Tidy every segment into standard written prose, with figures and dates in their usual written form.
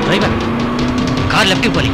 Driver car లెఫ్ట్కి పోలి.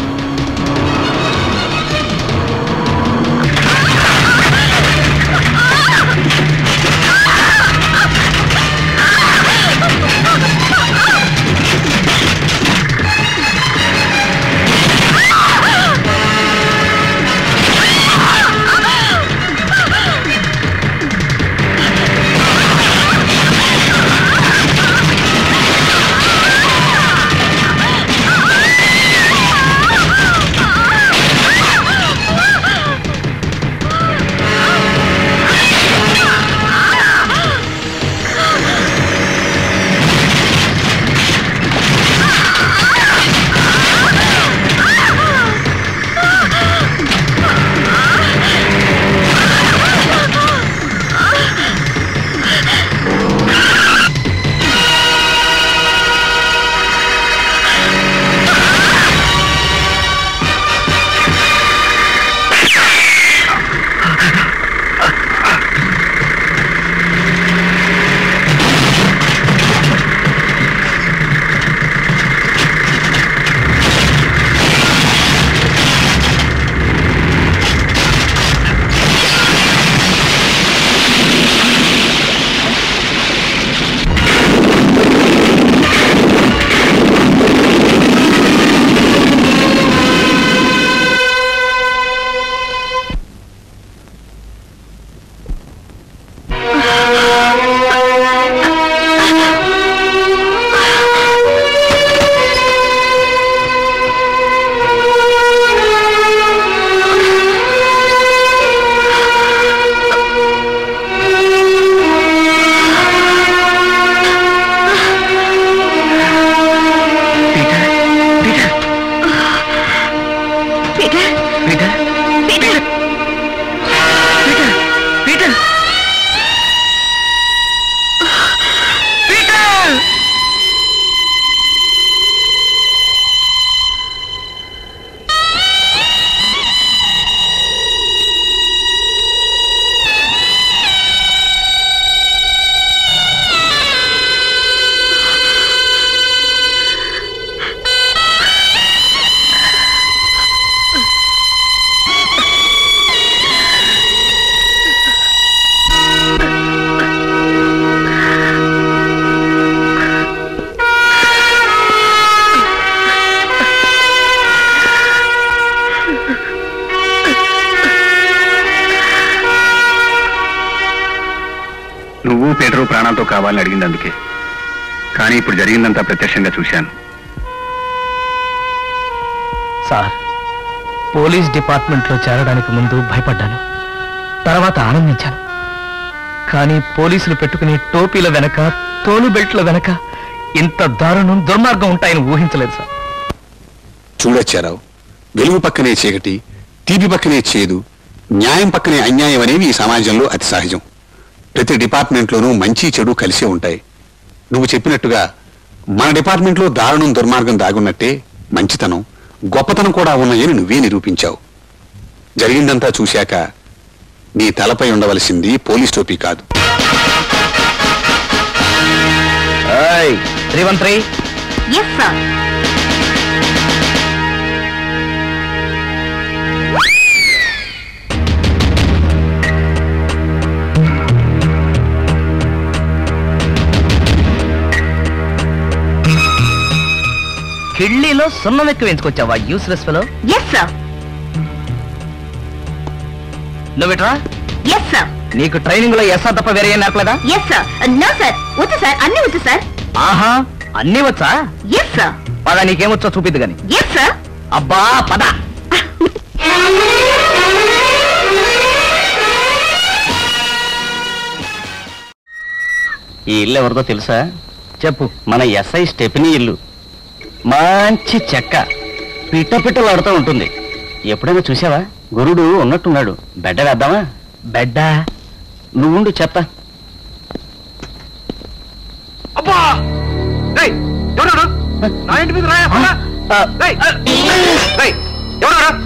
నువ్వు పీటరు ప్రాణాలతో కావాలని అడిగింది అందుకే. కానీ ఇప్పుడు జరిగిందంతా ప్రత్యక్షంగా చూశాను. సార్, పోలీస్ డిపార్ట్మెంట్లో చేరడానికి ముందు భయపడ్డాను, తర్వాత ఆనందించాను. కానీ పోలీసులు పెట్టుకుని టోపీల వెనక, తోలు బెల్ట్ల వెనక ఇంత దారుణం, దుర్మార్గం ఉంటాయని ఊహించలేదు సార్. చూడొచ్చారావు, వెలుగు పక్కనే చీకటి, తీపి పక్కనే చేదు, న్యాయం పక్కనే అన్యాయం అనేవి ఈ సమాజంలో అతి సహజం. ప్రతి డిపార్ట్మెంట్లోనూ మంచి చెడు కలిసే ఉంటాయి. నువ్వు చెప్పినట్టుగా మన డిపార్ట్మెంట్లో దారుణం, దుర్మార్గం దాగున్నట్టే మంచితనం, గొప్పతనం కూడా ఉన్నాయని నువ్వే నిరూపించావు. జరిగిందంతా చూశాక నీ తలపై ఉండవలసింది పోలీస్ టోపీ కాదు. 313. Yes, sir. కిళ్ళీలో సున్నం ఎక్కువ ఎంచుకొచ్చావా యూస్లెస్ ఫెలో? Yes, sir. నువ్వేట్రా? Yes, sir. నీకు ట్రైనింగ్ లో ఎస్ఆ తప్ప వేరే ఏం నేర్పలేదా? Yes, sir. No, sir. వచ్చు సార్, అన్ని వచ్చు సార్. ఆహా, అన్నీ వచ్చా? Yes, sir. పద, నీకేమొచ్చో చూపిద్దు గాని. Yes, sir. అబ్బా పద. ఈ ఇల్లు ఎవరిదో తెలుసా? చెప్పు. మన ఎస్ఐ స్టెఫనీ ఇల్లు. మంచి చెక్క, పిట్ట పిట్టలాడుతూ ఉంటుంది. ఎప్పుడైనా చూసావా? గురుడు ఉన్నట్టున్నాడు. బెడ్డ వేద్దామా? బెడ్డా? నువ్వుండు చెప్తా. అబ్బా! నా ఇంటి మీద రాయా? ఎవరు